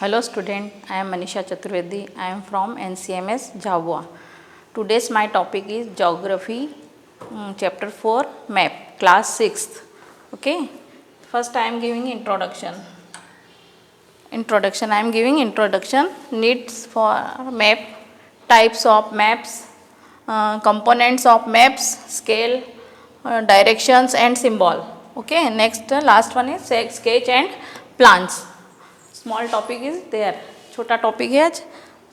Hello student, I am Manisha Chaturvedi. I am from NCMS Jhabua. Today's my topic is Geography, Chapter 4, Map, Class 6th. Okay, first I am giving introduction. I am giving introduction, needs for map, types of maps, components of maps, scale, directions and symbol. Okay, next last one is sketch and plans. Small topic is there, छोटा topic है आज,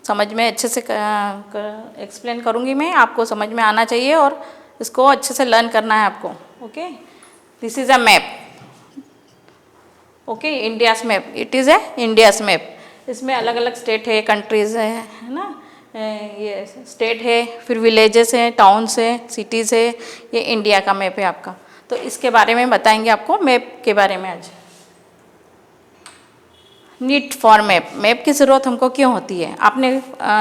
समझ में अच्छे से explain करूँगी मैं, आपको समझ में आना चाहिए और इसको अच्छे से लर्न करना है आपको. Okay, this is a map. Okay, India's map, it is A India's map. इसमें अलग अलग स्टेट है, कंट्रीज़ है ना, ये स्टेट है, फिर विलेजेस हैं, टाउन्स हैं, सिटीज़ है, ये इंडिया का मैप है आपका. तो इसके बारे में बताएंगे आपको, मैप के बारे में आज. नीड फॉर मैप, मैप की ज़रूरत हमको क्यों होती है? आपने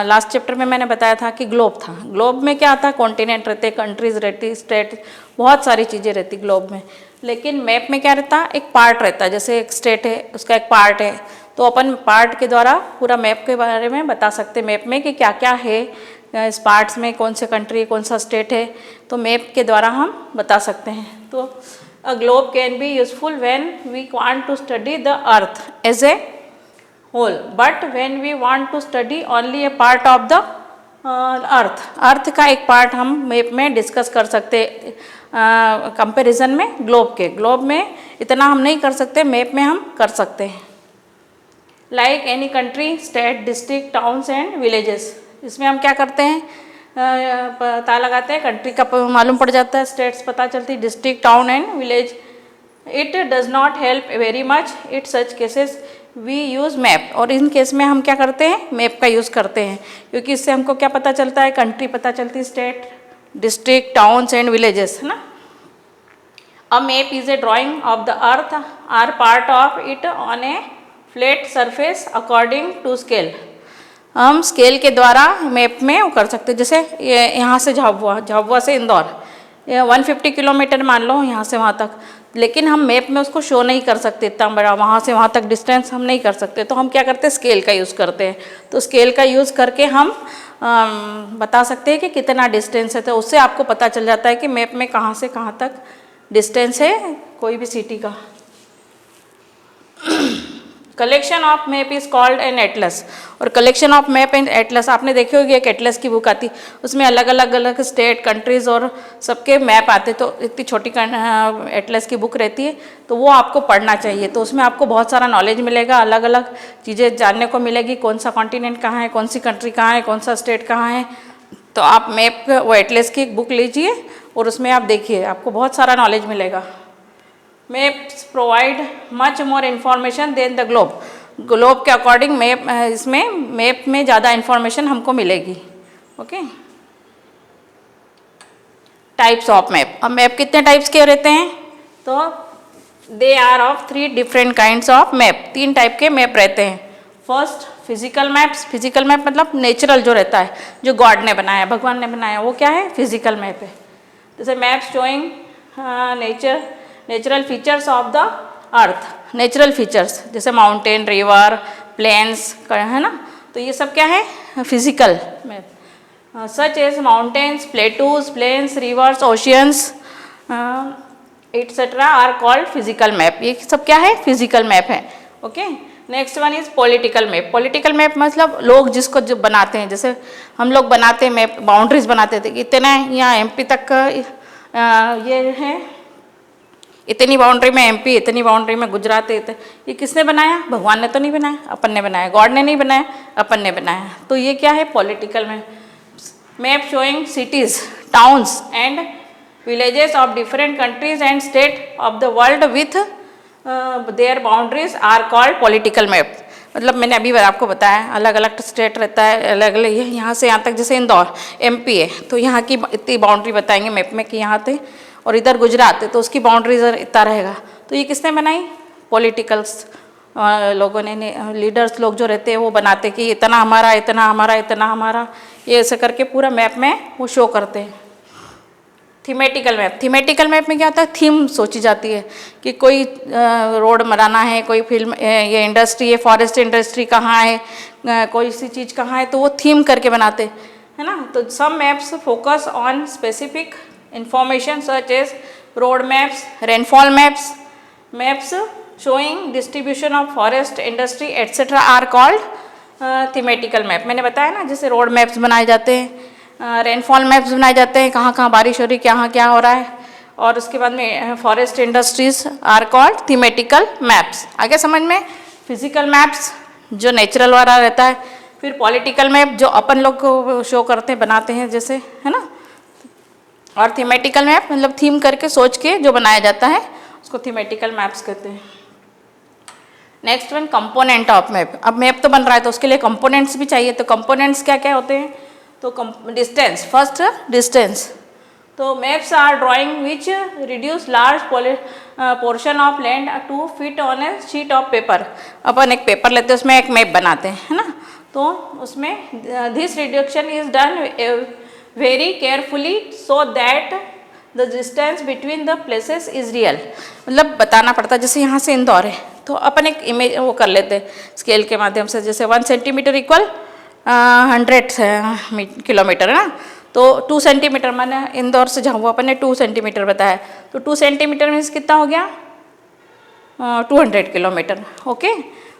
लास्ट चैप्टर में मैंने बताया था कि ग्लोब था. ग्लोब में क्या आता है? कॉन्टिनेंट रहते, कंट्रीज़ रहती, स्टेट, बहुत सारी चीज़ें रहती ग्लोब में. लेकिन मैप में क्या रहता? एक पार्ट रहता है. जैसे एक स्टेट है, उसका एक पार्ट है, तो अपन पार्ट के द्वारा पूरा मैप के बारे में बता सकते हैं. मैप में कि क्या क्या है इस पार्ट्स में, कौन से कंट्री, कौन सा स्टेट है, तो मैप के द्वारा हम बता सकते हैं. तो a globe can be useful when we want to study the earth as a whole, but when we want to study only a part of the अर्थ का एक पार्ट हम मैप में डिस्कस कर सकते कंपैरिजन में ग्लोब के. Globe में इतना हम नहीं कर सकते, मैप में हम कर सकते हैं. Like any country, state, district, towns and villages. इसमें हम क्या करते हैं, पता लगाते हैं, कंट्री का मालूम पड़ जाता है, स्टेट्स पता चलती, district, town and village. It does not help very much it such cases we use map. और इन केस में हम क्या करते हैं, मैप का यूज़ करते हैं, क्योंकि इससे हमको क्या पता चलता है, कंट्री पता चलती, state, district, towns and villages, है ना. A map is a drawing of the earth or part of it on a flat surface according to scale. हम स्केल के द्वारा मैप में वो कर सकते हैं. जैसे यहाँ से झाबुआ से इंदौर 150 किलोमीटर मान लो, यहाँ से वहाँ तक, लेकिन हम मैप में उसको शो नहीं कर सकते इतना बड़ा, वहाँ से वहाँ तक डिस्टेंस हम नहीं कर सकते. तो हम क्या करते हैं, स्केल का यूज़ करते हैं. तो स्केल का यूज़ करके हम बता सकते हैं कि कितना डिस्टेंस है. तो उससे आपको पता चल जाता है कि मैप में कहाँ से कहाँ तक डिस्टेंस है कोई भी सिटी का. Collection of map is called an atlas. और collection of map and atlas, आपने देखी होगी एक एटलस की बुक आती, उसमें अलग अलग स्टेट, कंट्रीज़ और सबके मैप आते. तो इतनी छोटी एटलस की बुक रहती है, तो वो आपको पढ़ना चाहिए. तो उसमें आपको बहुत सारा नॉलेज मिलेगा, अलग अलग चीज़ें जानने को मिलेगी, कौन सा कॉन्टिनेंट कहाँ है, कौन सी कंट्री कहाँ है, कौन सा स्टेट कहाँ है. तो आप मैप वो एटलस की एक बुक लीजिए और उसमें आप देखिए, आपको बहुत सारा नॉलेज मिलेगा. Maps provide much more information than the globe. Globe के अकॉर्डिंग मैप, इसमें मैप में ज़्यादा इन्फॉर्मेशन हमको मिलेगी. Okay, types of map. अब मैप कितने टाइप्स के रहते हैं? तो they are of 3 different kinds of map. 3 type के मैप रहते हैं. First, physical maps. Physical map मतलब नेचुरल जो रहता है, जो गॉड ने बनाया, भगवान ने बनाया, वो क्या है, फिजिकल मैप है. जैसे maps showing natural features of the earth. Natural features जैसे माउंटेन, रिवर, प्लेन्स, है ना, तो ये सब क्या है, physical map. Such as mountains, plateaus, plains, rivers, oceans etcetera are called physical map. ये सब क्या है, फिजिकल मैप है. Okay, next one is political map. Political map मतलब लोग जिसको जो बनाते हैं, जैसे हम लोग बनाते हैं मैप, बाउंड्रीज बनाते थे, इतना यहाँ एमपी तक का ये है, इतनी बाउंड्री में एमपी, इतनी बाउंड्री में गुजरात है. ये किसने बनाया? भगवान ने तो नहीं बनाया, अपन ने बनाया. गॉड ने नहीं बनाया, अपन ने बनाया. तो ये क्या है, political map. Map showing cities, towns and villages of different countries and state of the world with their boundaries are called political map. मतलब मैंने अभी आपको बताया, अलग अलग स्टेट रहता है, अलग अलग, यहाँ से यहाँ तक, जैसे इंदौर एमपी है, तो यहाँ की इतनी बाउंड्री बताएंगे मैप में कि यहाँ थे, और इधर गुजरात है तो उसकी बाउंड्री इतना रहेगा. तो ये किसने बनाई? पॉलिटिकल्स लोगों ने, लीडर्स लोग जो रहते हैं वो बनाते कि इतना हमारा, इतना हमारा, इतना हमारा, ये ऐसे करके पूरा मैप में वो शो करते हैं. थीमेटिकल मैप में क्या होता है, थीम सोची जाती है कि कोई रोड बनाना है, कोई फिल्म ये इंडस्ट्री है, फॉरेस्ट इंडस्ट्री कहाँ है, कोई सी चीज़ कहाँ है, तो वो थीम करके बनाते है ना। तो some maps focus on specific information such as road maps, rainfall maps showing distribution of forest industry etcetera are called thematical map. मैंने बताया ना, जैसे रोड मैप्स बनाए जाते हैं, रेनफॉल मैप्स बनाए जाते हैं, कहाँ कहाँ बारिश हो रही, कहाँ क्या हो रहा है, और उसके बाद में forest industries are called thematical maps. आगे समझ में। फिजिकल मैप्स जो नेचुरल वाला रहता है, फिर पॉलिटिकल मैप जो अपन लोग को शो करते हैं, बनाते हैं जैसे, है ना। और थीमेटिकल मैप मतलब थीम करके सोच के जो बनाया जाता है उसको थीमेटिकल मैप्स कहते हैं। Next one, component of map. अब मैप तो बन रहा है तो उसके लिए कंपोनेंट्स भी चाहिए, तो कंपोनेंट्स क्या क्या होते हैं, तो डिस्टेंस, फर्स्ट डिस्टेंस। तो maps are drawing which reduce large portion of land to fit on a sheet of paper. अपन एक पेपर लेते हैं, उसमें एक मैप बनाते हैं, है ना। तो उसमें this reduction is done very carefully so that the distance between the places is real. मतलब बताना पड़ता है, जैसे यहाँ से इंदौर है तो अपन एक इमेज वो कर लेते हैं स्केल के माध्यम से, जैसे 1 सेंटीमीटर इक्वल 100 किलोमीटर, है ना। तो 2 सेंटीमीटर, मैंने इंदौर से जहाँ हुआ अपन ने 2 सेंटीमीटर बताया, तो 2 सेंटीमीटर मीन्स कितना हो गया, 200 किलोमीटर। ओके,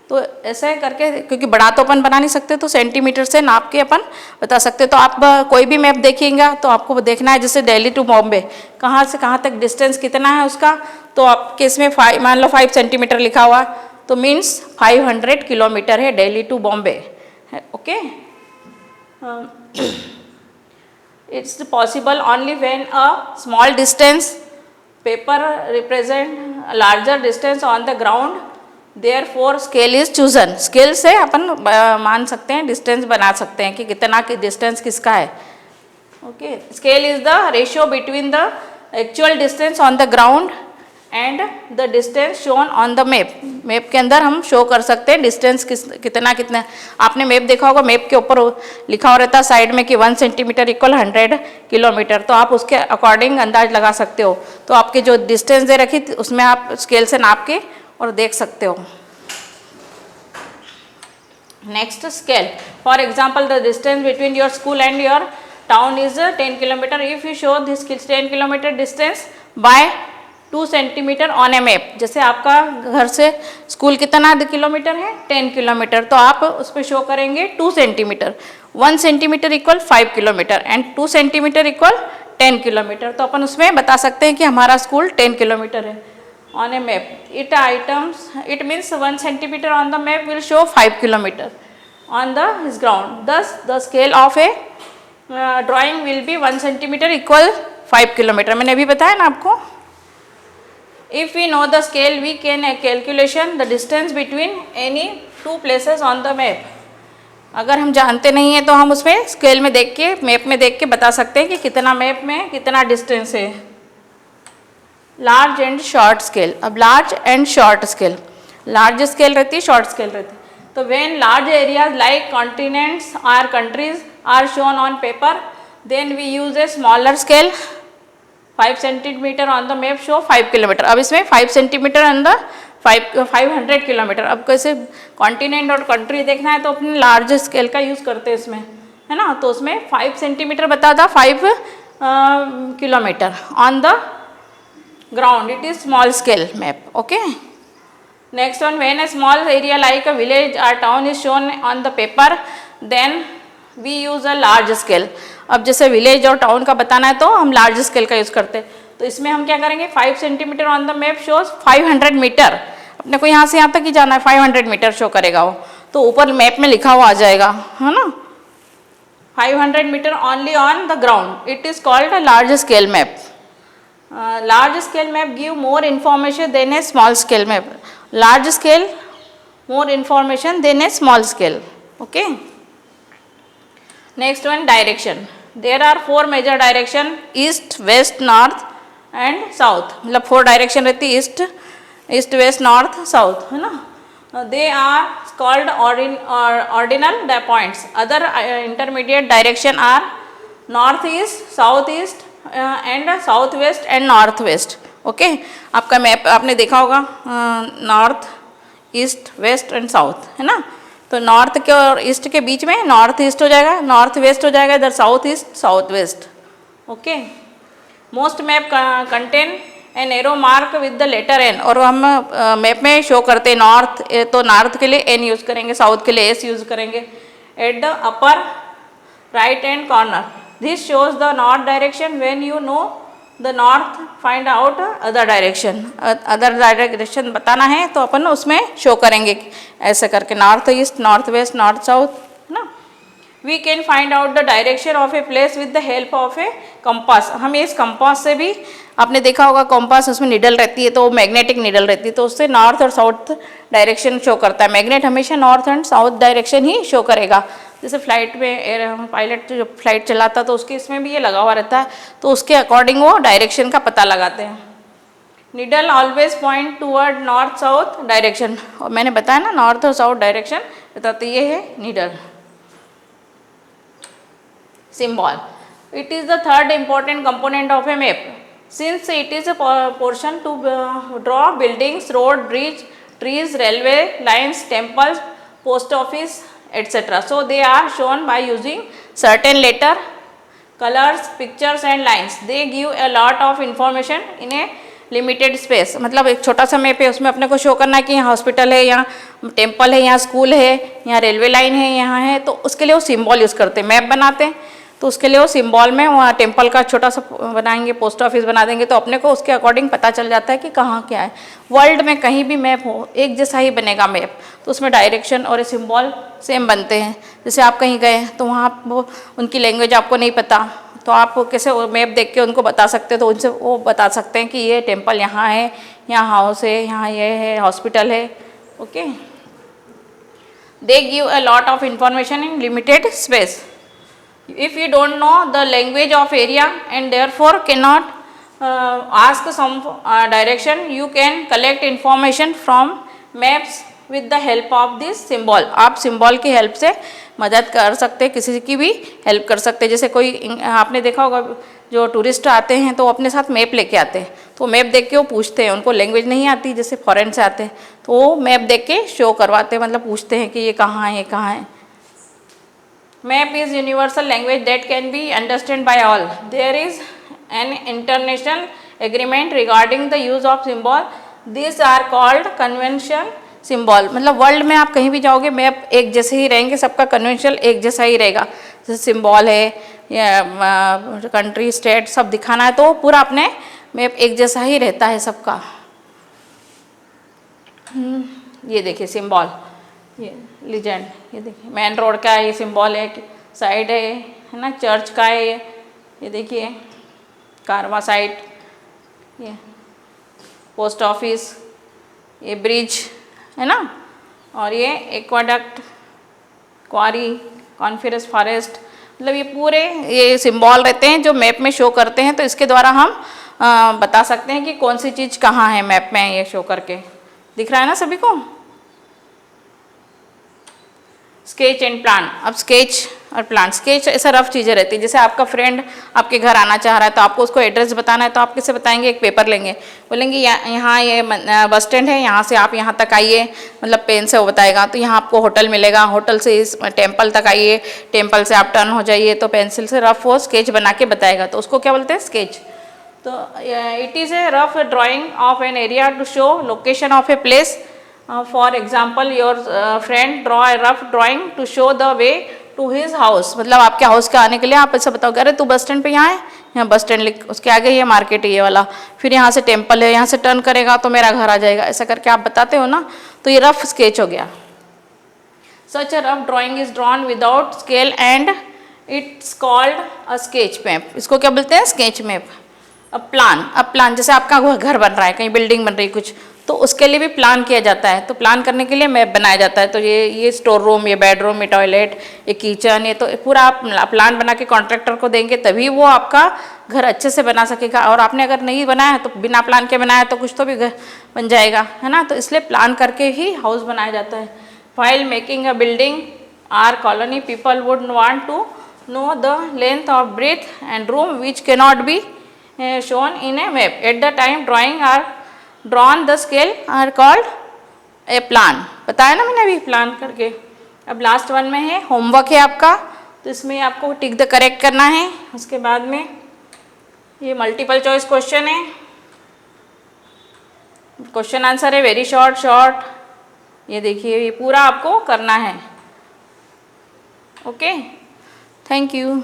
तो ऐसे करके, क्योंकि बड़ा तो अपन बना नहीं सकते, तो सेंटीमीटर से नाप के अपन बता सकते। तो आप कोई भी मैप देखिएगा तो आपको देखना है, जैसे दिल्ली टू बॉम्बे कहाँ से कहाँ तक डिस्टेंस कितना है उसका, तो आपके इसमें मान लो 5 सेंटीमीटर लिखा हुआ, तो मीन्स 500 किलोमीटर है Delhi to Bombay. Okay, it's possible only when a small distance paper represent a larger distance on the ground, therefore scale is chosen। Scale से अपन मान सकते हैं, डिस्टेंस बना सकते हैं कि कितना की डिस्टेंस किसका है। Okay, scale is the ratio between the actual distance on the ground and the distance shown on the map. Map के अंदर हम शो कर सकते हैं डिस्टेंस कितना कितना। आपने मैप देखा होगा, मैप के ऊपर लिखा हो रहता है साइड में कि 1 सेंटीमीटर इक्वल 100 किलोमीटर, तो आप उसके अकॉर्डिंग अंदाज लगा सकते हो। तो आपके जो डिस्टेंस दे रखी उसमें आप स्केल से नाप के और देख सकते हो। Next, scale. For example, the distance between your school and your town is 10 kilometre. If you show this 10 kilometre distance by 2 centimetre on a map. जैसे आपका घर से स्कूल कितना किलोमीटर है, 10 किलोमीटर, तो आप उस पर शो करेंगे 2 centimetre. 1 centimetre equal 5 kilometre and 2 centimetre equal 10 kilometre. तो अपन उसमें बता सकते हैं कि हमारा स्कूल 10 किलोमीटर है on a map. It means 1 centimetre on the map will show 5 kilometre on the his ground. Thus the scale of a drawing will be 1 centimetre equal 5 kilometre. मैंने अभी बताया ना आपको। If we know the scale, we can calculation the distance between any 2 places on the map। अगर हम जानते नहीं हैं तो हम उसमें स्केल में देख के, मैप में देख के बता सकते हैं कि कितना मैप में कितना डिस्टेंस है। Large and short scale. अब large and short scale, large scale रहती है, शॉर्ट स्केल रहती है। तो when large areas like continents or countries are shown on paper, then we use a smaller scale. 5 centimetre on the map show 5 kilometre. अब इसमें 5 centimetre on the 500 kilometre. अब कैसे continent और कंट्री देखना है तो अपने लार्ज स्केल का यूज़ करते हैं इसमें, है ना। तो उसमें 5 सेंटीमीटर बता था, 5 kilometre on the ground, it is small scale map. Okay, next one, when a small area like a village or town is shown on the paper, then we use a large scale. अब जैसे village और town का बताना है तो हम large scale का use करते हैं। तो इसमें हम क्या करेंगे, 5 centimetre on the map shows 500 metre. अपने को यहाँ से यहाँ तक ही जाना है, 500 मीटर शो करेगा वो, तो ऊपर मैप में लिखा हुआ आ जाएगा, है ना। 500 metre only on the ground, it is called a large scale map. Large scale map give more information than a small scale map. Large scale more information than a small scale. Okay, next one, direction. There are 4 major direction, east, west, north and south. मतलब 4 direction रहती है, east, west, north, south, है ना। They are called ordinal points. Other intermediate direction are north east, south east, and south west and north west. Okay, आपका map आपने देखा होगा, north east west and south, है ना। तो नॉर्थ के और ईस्ट के बीच में नॉर्थ ईस्ट हो जाएगा, नॉर्थ वेस्ट हो जाएगा, इधर south east south west. Okay, most map contain an arrow mark with the letter N, और हम मैप में शो करते हैं नॉर्थ, तो नॉर्थ के लिए एन यूज़ करेंगे, साउथ के लिए एस यूज़ करेंगे। At the upper right hand corner, this shows the north direction, when you know the north find out other direction. Other direction बताना है तो अपन उसमें शो करेंगे ऐसे करके, north east north west north south, है ना। We can find out the direction of a place with the help of a compass. हम इस कंपास से भी, आपने देखा होगा कंपास, उसमें निडल रहती है, तो मैग्नेटिक निडल रहती है, तो उससे नॉर्थ और साउथ डायरेक्शन शो करता है। मैग्नेट हमेशा north and south direction he show करेगा। जैसे फ्लाइट में एयर पायलट जो फ्लाइट चलाता है तो उसके इसमें भी ये लगा हुआ रहता है, तो उसके अकॉर्डिंग वो डायरेक्शन का पता लगाते हैं। Needle always point toward north south direction, और मैंने बताया ना नॉर्थ और साउथ डायरेक्शन बताते, ये है needle. Symbol. It is the third important component of a map. Since it is a portion to draw buildings, road, bridge, trees, railway lines, temples, post office, etc. So they are shown by using certain letter, colors, pictures and lines. They give a lot of information in a limited space. मतलब एक छोटा सा map है, उसमें अपने को show करना है कि यहाँ हॉस्पिटल है, यहाँ टेम्पल है, यहाँ स्कूल है, यहाँ रेलवे लाइन है, यहाँ है, तो उसके लिए वो सिंबल यूज़ करते हैं। मैप बनाते हैं तो उसके लिए वो सिंबल में वहाँ टेम्पल का छोटा सा बनाएंगे, पोस्ट ऑफिस बना देंगे, तो अपने को उसके अकॉर्डिंग पता चल जाता है कि कहाँ क्या है। वर्ल्ड में कहीं भी मैप हो एक जैसा ही बनेगा मैप, तो उसमें डायरेक्शन और सिंबल सेम बनते हैं। जैसे आप कहीं गए तो वहाँ वो उनकी लैंग्वेज आपको नहीं पता, तो आप कैसे मैप देख के उनको बता सकते हो, तो उनसे वो बता सकते हैं कि ये टेम्पल यहाँ है, यहाँ हाउस है, यहाँ ये है, हॉस्पिटल है। Okay, they give a lot of information in limited space. If you don't know the language of area and therefore cannot ask some direction, you can collect information from maps with the help of this symbol. आप symbol की help से मदद कर सकते हैं, किसी की भी हेल्प कर सकते हैं। जैसे कोई, आपने देखा होगा जो टूरिस्ट आते हैं तो वो अपने साथ मैप लेके आते हैं, तो मैप देख के वो पूछते हैं, उनको लैंग्वेज नहीं आती, जैसे फॉरेन से आते हैं तो वो मैप देख के शो करवाते हैं, मतलब पूछते हैं कि ये कहाँ है, ये कहाँ है। Map is universal language that can be understood by all. There is an international agreement regarding the use of symbol. These are called convention symbol. मतलब वर्ल्ड में आप कहीं भी जाओगे मैप एक जैसे ही रहेंगे, सबका कन्वेंशनल एक जैसा ही रहेगा। जैसे सिंबल है या कंट्री स्टेट सब दिखाना है तो पूरा अपने मैप एक जैसा ही रहता है सबका। ये देखिए सिंबल, ये लीजेंड, ये देखिए मेन रोड का ये सिंबल है, साइड है ना, चर्च का है ये देखिए कारवा साइड, ये पोस्ट ऑफिस, ये ब्रिज है ना, और ये एक्वाडक्ट, क्वारी, कॉन्फ्रेंस फॉरेस्ट, मतलब ये पूरे ये सिंबल रहते हैं जो मैप में शो करते हैं। तो इसके द्वारा हम बता सकते हैं कि कौन सी चीज़ कहाँ है मैप में, ये शो करके दिख रहा है ना सभी को। Sketch and plan. अब स्केच और प्लान, स्केच ऐसा रफ चीज़ें रहती है, जैसे आपका फ्रेंड आपके घर आना चाह रहा है तो आपको उसको एड्रेस बताना है, तो आप किससे बताएंगे, एक पेपर लेंगे, बोलेंगे यहाँ ये बस स्टैंड है, यहाँ से आप यहाँ तक आइए, मतलब पेन से वो बताएगा, तो यहाँ आपको होटल मिलेगा, होटल से इस टेम्पल तक आइए, टेम्पल से आप टर्न हो जाइए, तो पेंसिल से रफ वो स्केच बना के बताएगा, तो उसको क्या बोलते हैं, स्केच। तो it is a rough drawing of an area to show location of a place. For example your friend draw a rough drawing to show the way to his house, मतलब आपके हाउस के आने के लिए आप ऐसा बताओगे, अरे तू बस स्टैंड पे यहाँ है, यहाँ बस स्टैंड लिख, उसके आगे ये मार्केट है ये वाला, फिर यहाँ से टेम्पल है, यहाँ से टर्न करेगा तो मेरा घर आ जाएगा, ऐसा करके आप बताते हो ना, तो ये रफ स्केच हो गया। Such a rough drawing is drawn without scale and it's called a sketch map. इसको क्या बोलते हैं, स्केच मैप। अब प्लान जैसे आपका घर बन रहा है, कहीं बिल्डिंग बन रही कुछ, तो उसके लिए भी प्लान किया जाता है, तो प्लान करने के लिए मैप बनाया जाता है। तो ये स्टोर रूम, ये बेडरूम, ये टॉयलेट, ये किचन, ये तो पूरा आप प्लान बना के कॉन्ट्रैक्टर को देंगे तभी वो आपका घर अच्छे से बना सकेगा। और आपने अगर नहीं बनाया है तो बिना प्लान के बनाया तो कुछ तो भी घर बन जाएगा, है ना। तो इसलिए प्लान करके ही हाउस बनाया जाता है। While making a building or colony, people would want to know the length of breadth and room which cannot be shown in a map. At the time drawing are drawn, the scale are called a plan. बताया ना मैंने अभी plan करके। अब last one में है homework है आपका, तो इसमें आपको टिक द करेक्ट करना है। उसके बाद में ये मल्टीपल चॉइस क्वेश्चन है, क्वेश्चन आंसर है वेरी शॉर्ट शॉर्ट। ये देखिए ये पूरा आपको करना है। Okay, thank you.